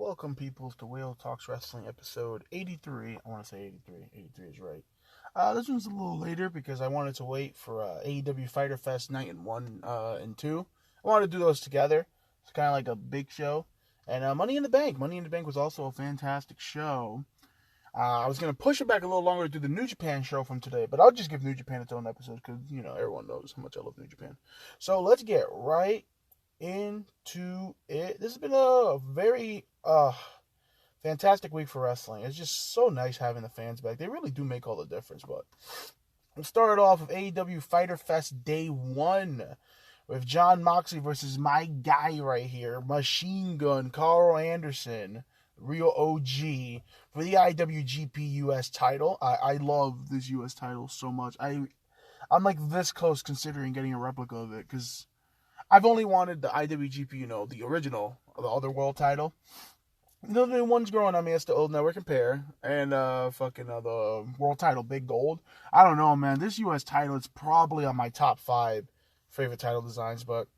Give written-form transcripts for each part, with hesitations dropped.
Welcome, people, to Whale Talks Wrestling episode 83. I want to say 83. 83 is right. This one's a little later because I wanted to wait for AEW Fyter Fest Night and 1 and 2. I wanted to do those together. It's kind of like a big show. And Money in the Bank. Money in the Bank was also a fantastic show. I was going to push it back a little longer to do the New Japan show from today, but I'll just give New Japan its own episode because, everyone knows how much I love New Japan. So let's get right into it. This has been a very fantastic week for wrestling. It's just so nice having the fans back. They really do make all the difference. But we started off with AEW Fyter Fest Day 1 with Jon Moxley versus my guy right here, Machine Gun Carl Anderson, real OG, for the IWGP US title. I love this US title so much. I'm like this close considering getting a replica of it because I've only wanted the IWGP, the original, the other world title. The new one's growing on me. It's the old Network and Pair. And the world title, Big Gold. I don't know, man. This U.S. title, it's probably on my top 5 favorite title designs. But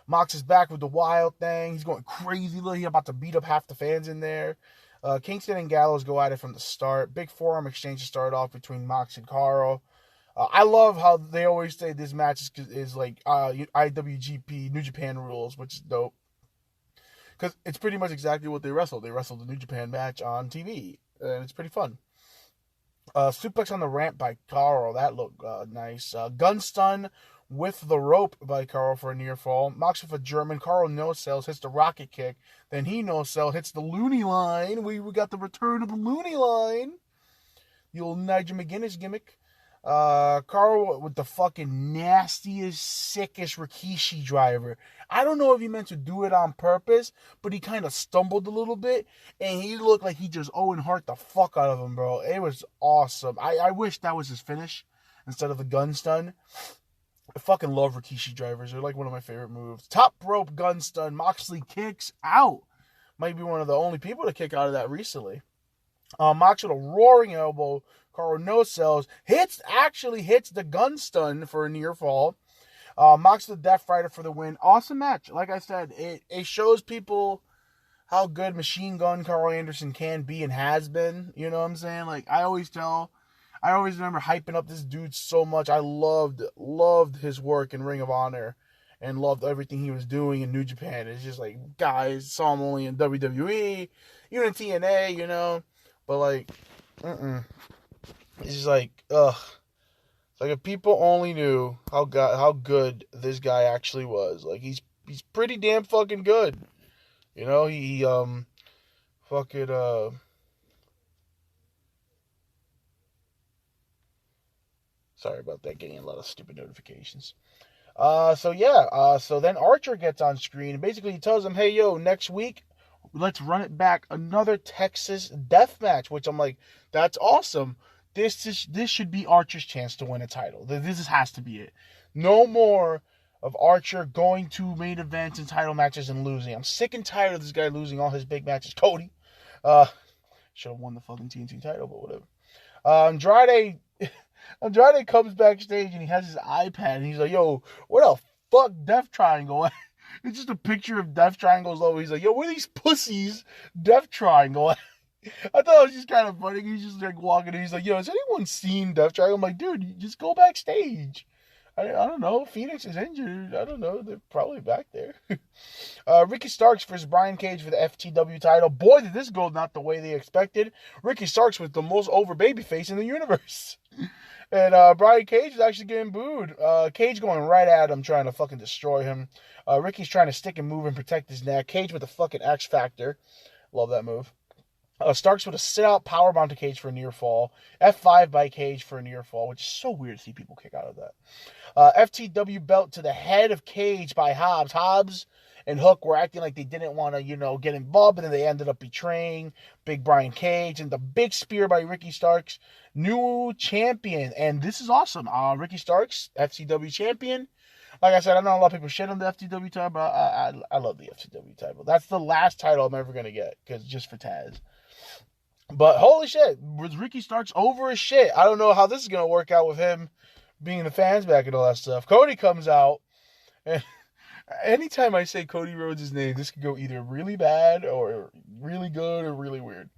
Mox is back with the wild thing. He's going crazy. Look, he's about to beat up half the fans in there. Kingston and Gallows go at it from the start. Big forearm exchange to start off between Mox and Carl. I love how they always say this match is like IWGP New Japan rules, which is dope. Because it's pretty much exactly what they wrestled. They wrestled the New Japan match on TV, and it's pretty fun. Suplex on the ramp by Carl. That looked nice. Gun stun with the rope by Carl for a near fall. Mox with a German. Carl no-sells, hits the rocket kick. Then he no-sell, hits the loony line. We got the return of the loony line. The old Nigel McGuinness gimmick. Carl with the fucking nastiest, sickest Rikishi driver. I don't know if he meant to do it on purpose, but he kind of stumbled a little bit, and he looked like he just Owen Hart the fuck out of him, bro. It was awesome. I wish that was his finish instead of the gun stun. I fucking love Rikishi drivers. They're like one of my favorite moves. Top rope gun stun. Moxley kicks out. Might be one of the only people to kick out of that recently. Mox with a roaring elbow. Carl no-sells. Actually hits the gun stun for a near fall. Mox the Death Rider for the win. Awesome match. Like I said, it shows people how good Machine Gun Carl Anderson can be and has been. You know what I'm saying? Like, I always remember hyping up this dude so much. I loved his work in Ring of Honor and loved everything he was doing in New Japan. It's just like, guys, saw him only in WWE, even in TNA, But, like, It's just like, ugh. It's like if people only knew how good this guy actually was. Like, he's pretty damn fucking good. He sorry about that, getting a lot of stupid notifications. So then Archer gets on screen and basically he tells him, hey, yo, next week, let's run it back. Another Texas death match, which I'm like, that's awesome. This should be Archer's chance to win a title. This has to be it. No more of Archer going to main events and title matches and losing. I'm sick and tired of this guy losing all his big matches. Cody. Should have won the fucking TNT title, but whatever. Andrade comes backstage and he has his iPad and he's like, yo, where the fuck Death Triangle at? It's just a picture of Death Triangle's logo. He's like, yo, where are these pussies Death Triangle at? I thought it was just kind of funny. He's just like walking and he's like, yo, has anyone seen Death Triangle? I'm like, dude, you just go backstage. I don't know. Phoenix is injured. I don't know. They're probably back there. Ricky Starks versus Brian Cage for the FTW title. Boy, did this go not the way they expected. Ricky Starks was the most over babyface in the universe. And Brian Cage is actually getting booed. Cage going right at him, trying to fucking destroy him. Ricky's trying to stick and move and protect his neck. Cage with the fucking X Factor. Love that move. Starks with a sit-out powerbomb to Cage for a near fall. F5 by Cage for a near fall, which is so weird to see people kick out of that. FTW belt to the head of Cage by Hobbs. Hobbs and Hook were acting like they didn't want to, get involved, but then they ended up betraying Big Brian Cage. And the big spear by Ricky Starks, new champion. And this is awesome. Ricky Starks, FTW champion. Like I said, I know a lot of people shit on the FTW title, but I love the FTW title. That's the last title I'm ever going to get, because just for Taz. But holy shit, was Ricky Starks over as shit. I don't know how this is going to work out with him being the fans back and all that stuff. Cody comes out, and anytime I say Cody Rhodes' name, this could go either really bad or really good or really weird.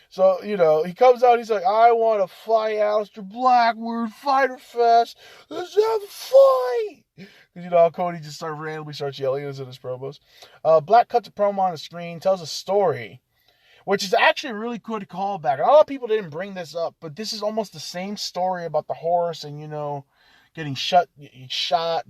So, he comes out, he's like, I want to fight Aleister Black. We're in Fyter Fest. Let's have a fight. Because, how Cody just randomly starts yelling at us in his promos. Black cuts a promo on the screen, tells a story, which is actually a really good callback. A lot of people didn't bring this up, but this is almost the same story about the horse and, getting shot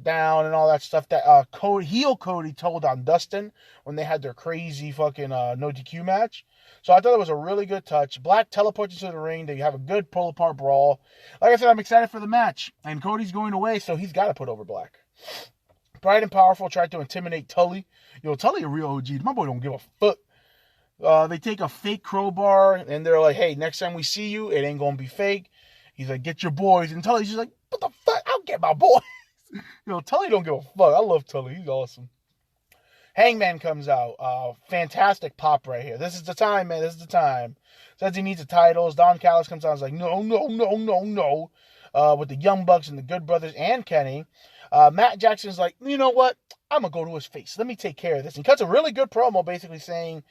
down and all that stuff that heel Cody told on Dustin when they had their crazy fucking no DQ match. So I thought it was a really good touch. Black teleports into the ring. They have a good pull-apart brawl. Like I said, I'm excited for the match. And Cody's going away, so he's got to put over Black. Pride and Powerful tried to intimidate Tully. Tully a real OG. My boy don't give a fuck. They take a fake crowbar, and they're like, hey, next time we see you, it ain't going to be fake. He's like, get your boys. And Tully's just like, what the fuck? I'll get my boys. Tully don't give a fuck. I love Tully. He's awesome. Hangman comes out. Fantastic pop right here. This is the time, man. This is the time. Says he needs the titles. Don Callis comes out and is like, no. With the Young Bucks and the Good Brothers and Kenny. Matt Jackson's like, you know what? I'm going to go to his face. Let me take care of this. And cuts a really good promo basically saying,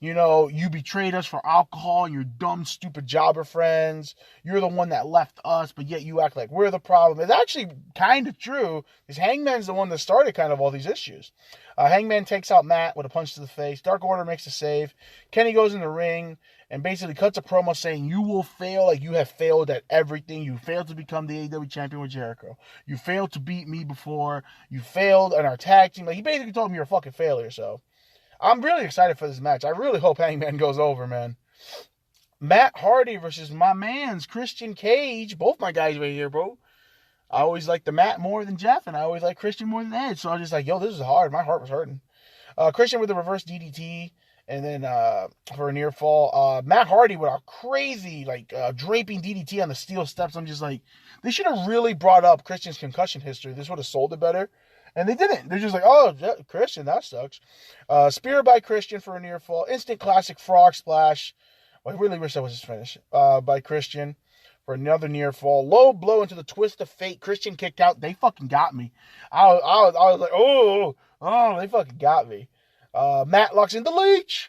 you betrayed us for alcohol and your dumb, stupid jobber friends. You're the one that left us, but yet you act like we're the problem. It's actually kind of true, because Hangman's the one that started kind of all these issues. Hangman takes out Matt with a punch to the face. Dark Order makes a save. Kenny goes in the ring and basically cuts a promo saying, you will fail like you have failed at everything. You failed to become the AEW champion with Jericho. You failed to beat me before. You failed in our tag team. Like, he basically told me you're a fucking failure, so I'm really excited for this match. I really hope Hangman goes over, man. Matt Hardy versus my man's Christian Cage. Both my guys right here, bro. I always like the Matt more than Jeff, and I always like Christian more than Edge. So I was just like, yo, this is hard. My heart was hurting. Christian with the reverse DDT, and then for a near fall. Matt Hardy with a crazy, draping DDT on the steel steps. I'm just like, they should have really brought up Christian's concussion history. This would have sold it better. And they didn't. They're just like, oh, Christian, that sucks. Spear by Christian for a near fall. Instant classic frog splash. Well, I really wish that was his finish. By Christian for another near fall. Low blow into the twist of fate. Christian kicked out. They fucking got me. I was like, oh, they fucking got me. Matt locks in the leech.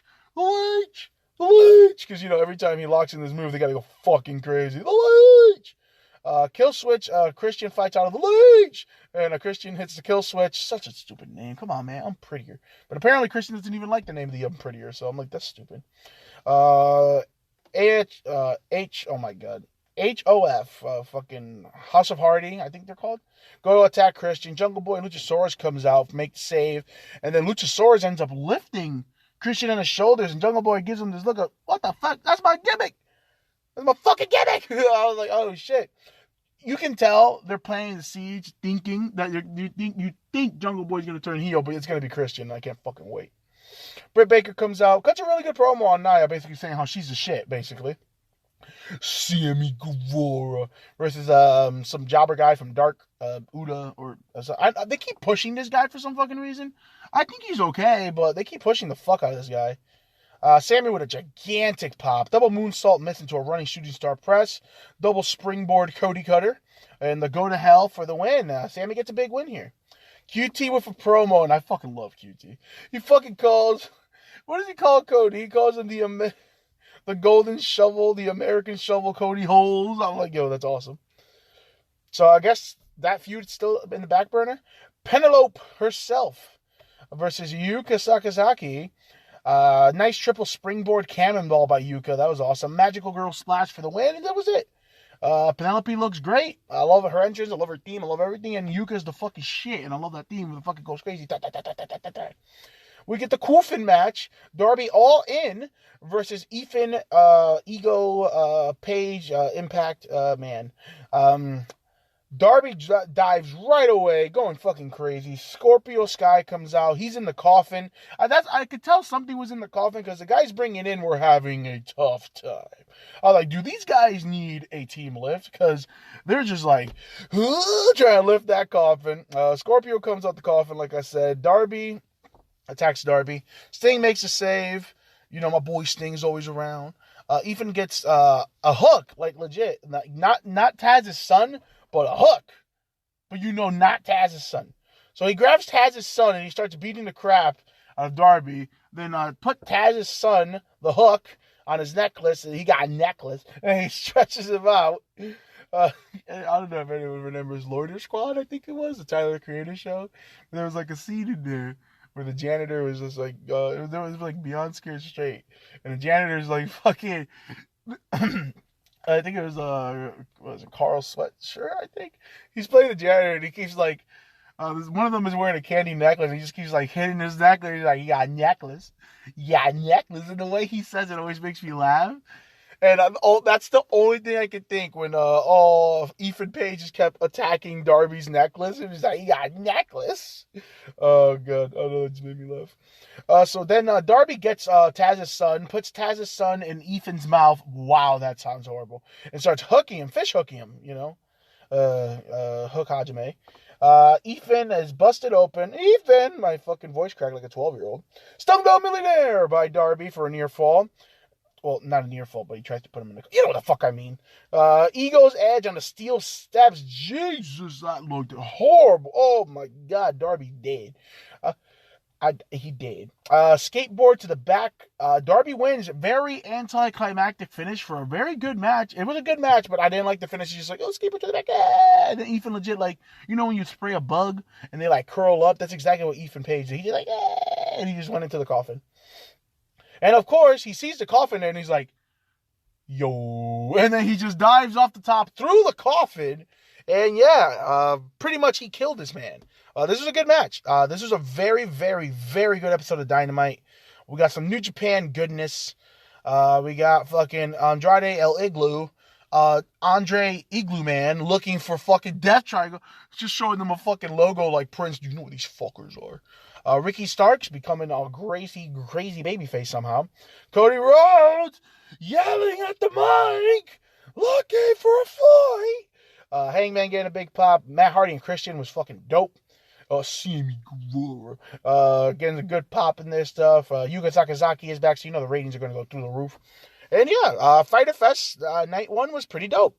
Because, every time he locks in this move, they got to go fucking crazy. The leech. Kill switch, Christian fights out of the leech, and Christian hits the kill switch. Such a stupid name. Come on, man. I'm prettier. But apparently Christian doesn't even like the name of the I'm prettier, so I'm like, that's stupid. Oh my god. HOF, fucking House of Hardy, I think they're called. Go to attack Christian. Jungle Boy and Luchasaurus comes out, make the save, and then Luchasaurus ends up lifting Christian on his shoulders, and Jungle Boy gives him this look of, what the fuck? That's my gimmick! That's my fucking gimmick! I was like, oh shit. You can tell they're playing the siege, thinking that you think Jungle Boy's going to turn heel, but it's going to be Christian. I can't fucking wait. Britt Baker comes out, cuts a really good promo on Nia, basically saying how she's the shit, basically. Sammy Guevara versus some jobber guy from Dark Uda, or they keep pushing this guy for some fucking reason. I think he's okay, but they keep pushing the fuck out of this guy. Sammy with a gigantic pop. Double moonsault miss into a running shooting star press. Double springboard Cody Cutter. And the go to hell for the win. Sammy gets a big win here. QT with a promo, and I fucking love QT. He fucking calls, what does he call Cody? He calls him the golden shovel, the American shovel Cody holds. I'm like, yo, that's awesome. So I guess that feud's still in the back burner. Penelope herself versus Yuka Sakazaki. Nice triple springboard cannonball by Yuka. That was awesome. Magical Girl Splash for the win, and that was it. Penelope looks great. I love her entrance. I love her theme. I love everything. And Yuka's the fucking shit. And I love that theme. It fucking goes crazy. We get the Coffin match. Darby All In versus Ethan, Ego, Page, Impact, man. Darby dives right away, going fucking crazy. Scorpio Sky comes out. He's in the coffin. I could tell something was in the coffin because the guys bringing in were having a tough time. I was like, do these guys need a team lift? Because they're just like, trying to lift that coffin. Scorpio comes out the coffin, like I said. Darby attacks Darby. Sting makes a save. My boy Sting's always around. Ethan gets a hook, like legit. Not Taz's son, but a hook. But not Taz's son. So he grabs Taz's son and he starts beating the crap out of Darby. then put Taz's son, the Hook, on his necklace. And he got a necklace, and he stretches him out. I don't know if anyone remembers Loiter Squad, I think it was, the Tyler the Creator show. There was like a scene in there where the janitor was just like, it was like beyond scared straight. And the janitor's like fucking, I think it was, what was it, Carl Sweatshirt, I think? He's playing the janitor, and he keeps like, one of them is wearing a candy necklace, and he just keeps like hitting his necklace. He's like, you got a necklace. You got a necklace. And the way he says it always makes me laugh. And that's the only thing I could think when Ethan Page just kept attacking Darby's necklace. And he's like, you got a necklace. Oh, God. I don't know, it just made me laugh. So then Darby gets Taz's son, puts Taz's son in Ethan's mouth. Wow, that sounds horrible. And starts fish hooking him, you know. Hook Hajime. Ethan is busted open. Ethan, my fucking voice cracked like a 12-year-old. Stung Down Millionaire by Darby for a near fall. Well, not a near fall, but he tries to put him in the... You know what the fuck I mean. Ego's Edge on the steel steps. Jesus, that looked horrible. Oh, my God. Darby dead. He did. Skateboard to the back. Darby wins. Very anticlimactic finish for a very good match. It was a good match, but I didn't like the finish. He's just like, oh, skateboard to the back. And then Ethan legit, like, you know when you spray a bug and they, like, curl up? That's exactly what Ethan Page did. He did, like, and he just went into the coffin. And, of course, he sees the coffin there, and he's like, yo. And then he just dives off the top through the coffin. And, yeah, pretty much he killed this man. This was a good match. This was a very, very, very good episode of Dynamite. We got some New Japan goodness. We got fucking Andrade El Igloo. Andre Igloo Man looking for fucking Death Triangle. Just showing them a fucking logo like, Prince, do you know what these fuckers are? Ricky Starks becoming a crazy babyface somehow. Cody Rhodes yelling at the mic, looking for a fight. Hangman getting a big pop. Matt Hardy and Christian was fucking dope. Sammy Guevara getting a good pop in this stuff. Yuga Sakazaki is back, so you know the ratings are going to go through the roof. And yeah, Fyter Fest night 1 was pretty dope.